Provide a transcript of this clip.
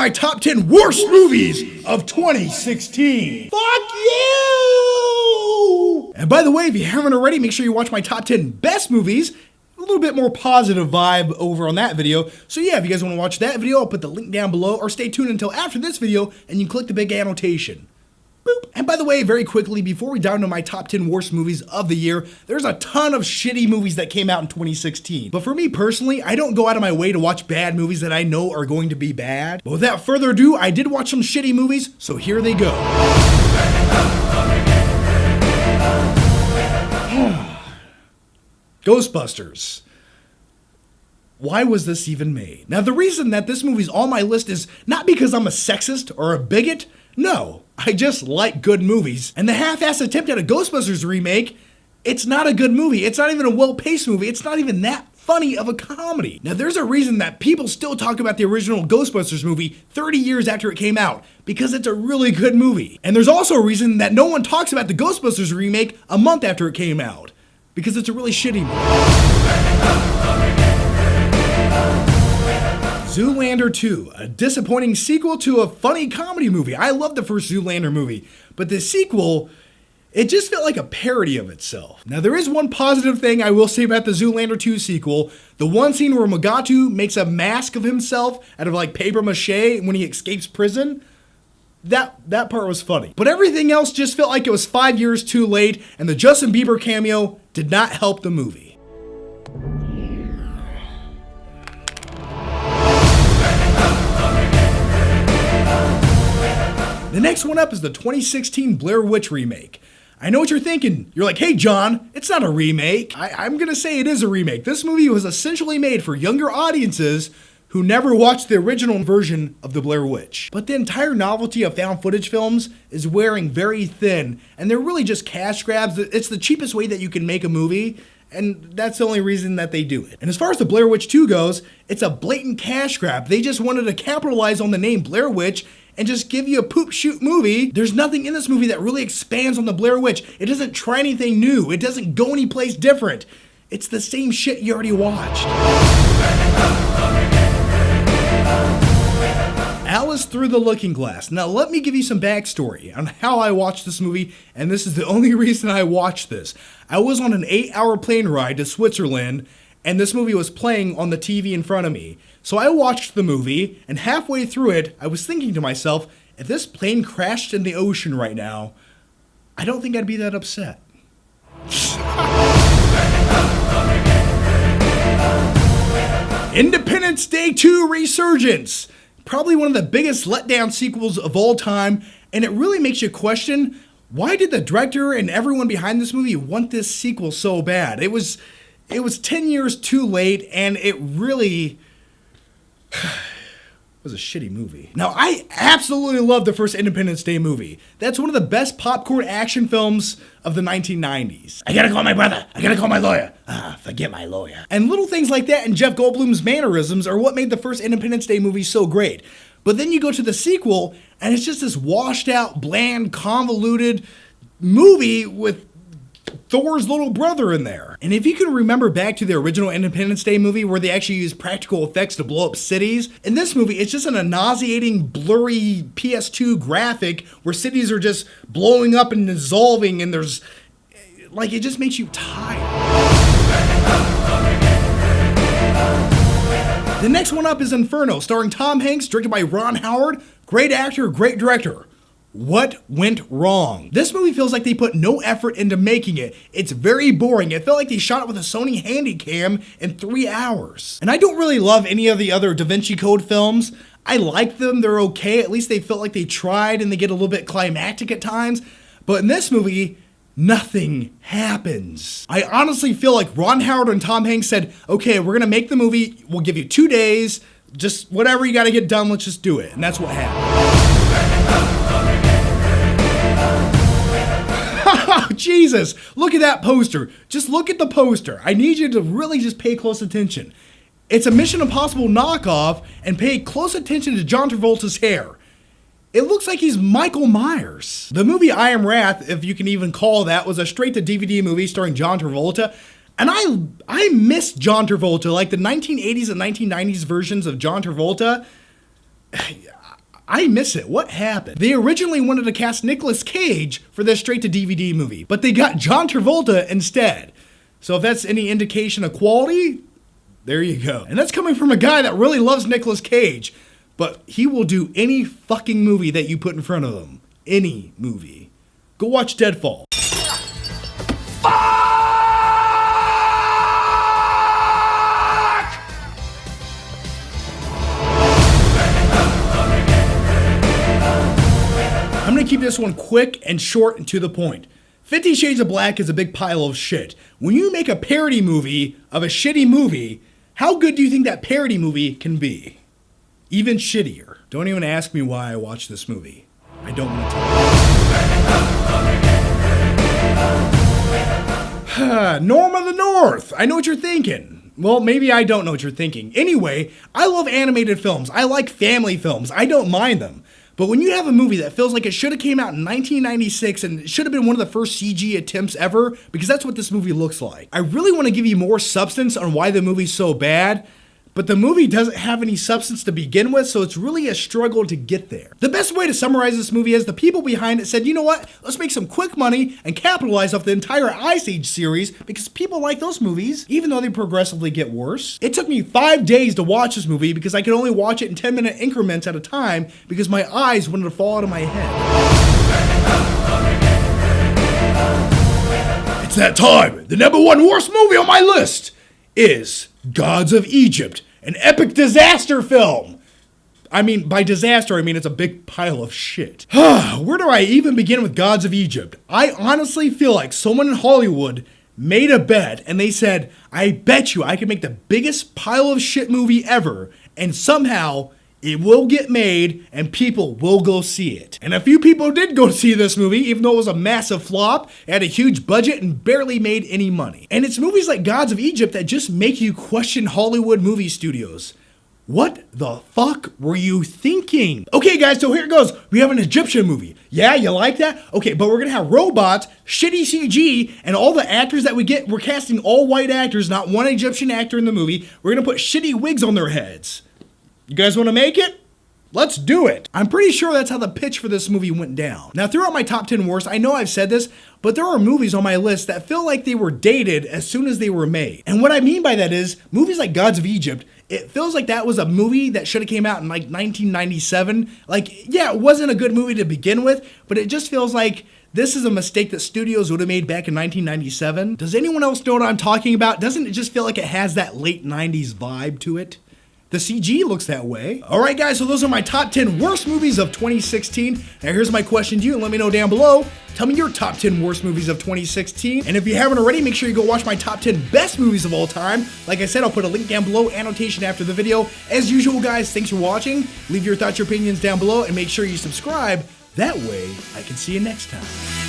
my top 10 worst movies of 2016. Fuck you! And by the way, if you haven't already, make sure you watch my top 10 best movies. A little bit more positive vibe over on that video. So yeah, if you guys want to watch that video, I'll put the link down below, or stay tuned until after this video and you click the big annotation. Boop. And by the way, very quickly, before we dive into my top 10 worst movies of the year, there's a ton of shitty movies that came out in 2016. But for me personally, I don't go out of my way to watch bad movies that I know are going to be bad. But without further ado, I did watch some shitty movies, so here they go. Ghostbusters. Why was this even made? Now, the reason that this movie's on my list is not because I'm a sexist or a bigot. No, I just like good movies. And the half-assed attempt at a Ghostbusters remake, it's not a good movie. It's not even a well-paced movie. It's not even that funny of a comedy. Now, there's a reason that people still talk about the original Ghostbusters movie 30 years after it came out, because it's a really good movie. And there's also a reason that no one talks about the Ghostbusters remake a month after it came out, because it's a really shitty movie. Zoolander II, a disappointing sequel to a funny comedy movie. I love the first Zoolander movie, but the sequel, it just felt like a parody of itself. Now, there is one positive thing I will say about the Zoolander II sequel. The one scene where Mugatu makes a mask of himself out of like paper mache when he escapes prison, that part was funny. But everything else just felt like it was 5 years too late, and the Justin Bieber cameo did not help the movie. The next one up is the 2016 Blair Witch remake. I know what you're thinking. You're like, hey John, it's not a remake. I'm gonna say it is a remake. This movie was essentially made for younger audiences who never watched the original version of the Blair Witch. But the entire novelty of found footage films is wearing very thin, and they're really just cash grabs. It's the cheapest way that you can make a movie, and that's the only reason that they do it. And as far as the Blair Witch 2 goes, it's a blatant cash grab. They just wanted to capitalize on the name Blair Witch and just give you a poop shoot movie. There's nothing in this movie that really expands on the Blair Witch. It doesn't try anything new. It doesn't go anyplace different. It's the same shit you already watched. Alice Through the Looking Glass. Now let me give you some backstory on how I watched this movie, and this is the only reason I watched this. I was on an 8-hour plane ride to Switzerland, and this movie was playing on the TV in front of me. So I watched the movie, and halfway through it, I was thinking to myself, if this plane crashed in the ocean right now, I don't think I'd be that upset. Independence Day 2 Resurgence. Probably one of the biggest letdown sequels of all time, and it really makes you question, why did the director and everyone behind this movie want this sequel so bad? It was 10 years too late, and it really was a shitty movie. Now, I absolutely love the first Independence Day movie. That's one of the best popcorn action films of the 1990s. I gotta call my brother. I gotta call my lawyer. Forget my lawyer. And little things like that and Jeff Goldblum's mannerisms are what made the first Independence Day movie so great. But then you go to the sequel, and it's just this washed out, bland, convoluted movie with Thor's little brother in there. And if you can remember back to the original Independence Day movie where they actually used practical effects to blow up cities, in this movie it's just a nauseating, blurry PS2 graphic where cities are just blowing up and dissolving, and there's, like, it just makes you tired. The next one up is Inferno, starring Tom Hanks, directed by Ron Howard. Great actor, great director. What went wrong? This movie feels like they put no effort into making it. It's very boring. It felt like they shot it with a Sony Handycam in 3 hours. And I don't really love any of the other Da Vinci Code films. I like them, they're okay. At least they felt like they tried, and they get a little bit climactic at times. But in this movie, nothing happens. I honestly feel like Ron Howard and Tom Hanks said, okay, we're gonna make the movie, we'll give you 2 days, just whatever you gotta get done, let's just do it. And that's what happened. Oh, Jesus, look at that poster. Just look at the poster. I need you to really just pay close attention. It's a Mission Impossible knockoff, and pay close attention to John Travolta's hair. It looks like he's Michael Myers. The movie I Am Wrath, if you can even call that, was a straight-to-DVD movie starring John Travolta. And I miss John Travolta, like the 1980s and 1990s versions of John Travolta. I miss it. What happened? They originally wanted to cast Nicolas Cage for this straight-to-DVD movie, but they got John Travolta instead. So if that's any indication of quality, there you go. And that's coming from a guy that really loves Nicolas Cage, but he will do any fucking movie that you put in front of him. Any movie. Go watch Deadfall. I'm gonna keep this one quick and short and to the point. 50 Shades of Black is a big pile of shit. When you make a parody movie of a shitty movie, how good do you think that parody movie can be? Even shittier. Don't even ask me why I watched this movie. I don't want to tell you. Norm of the North. I know what you're thinking. Well, maybe I don't know what you're thinking. Anyway, I love animated films. I like family films. I don't mind them. But when you have a movie that feels like it should have came out in 1996 and it should have been one of the first CG attempts ever, because that's what this movie looks like. I really want to give you more substance on why the movie's so bad, but the movie doesn't have any substance to begin with, so it's really a struggle to get there. The best way to summarize this movie is the people behind it said, you know what, let's make some quick money and capitalize off the entire Ice Age series because people like those movies, even though they progressively get worse. It took me 5 days to watch this movie because I could only watch it in 10-minute increments at a time because my eyes wanted to fall out of my head. It's that time! The #1 worst movie on my list is Gods of Egypt, an epic disaster film. I mean, by disaster, I mean it's a big pile of shit. Where do I even begin with Gods of Egypt? I honestly feel like someone in Hollywood made a bet and they said, I bet you I can make the biggest pile of shit movie ever, and somehow it will get made and people will go see it. And a few people did go see this movie, even though it was a massive flop, it had a huge budget and barely made any money. And it's movies like Gods of Egypt that just make you question Hollywood movie studios. What the fuck were you thinking? Okay guys, so here it goes. We have an Egyptian movie. Yeah, you like that? Okay, but we're gonna have robots, shitty CG, and all the actors that we get, we're casting all white actors, not one Egyptian actor in the movie. We're gonna put shitty wigs on their heads. You guys want to make it? Let's do it. I'm pretty sure that's how the pitch for this movie went down. Now, throughout my top 10 worst, I know I've said this, but there are movies on my list that feel like they were dated as soon as they were made. And what I mean by that is, movies like Gods of Egypt, it feels like that was a movie that should have came out in like 1997. Like, yeah, it wasn't a good movie to begin with, but it just feels like this is a mistake that studios would have made back in 1997. Does anyone else know what I'm talking about? Doesn't it just feel like it has that late 90s vibe to it? The CG looks that way. All right, guys, so those are my top 10 worst movies of 2016. Now, here's my question to you, and let me know down below. Tell me your top 10 worst movies of 2016. And if you haven't already, make sure you go watch my top 10 best movies of all time. Like I said, I'll put a link down below, annotation after the video. As usual, guys, thanks for watching. Leave your thoughts, your opinions down below, and make sure you subscribe. That way, I can see you next time.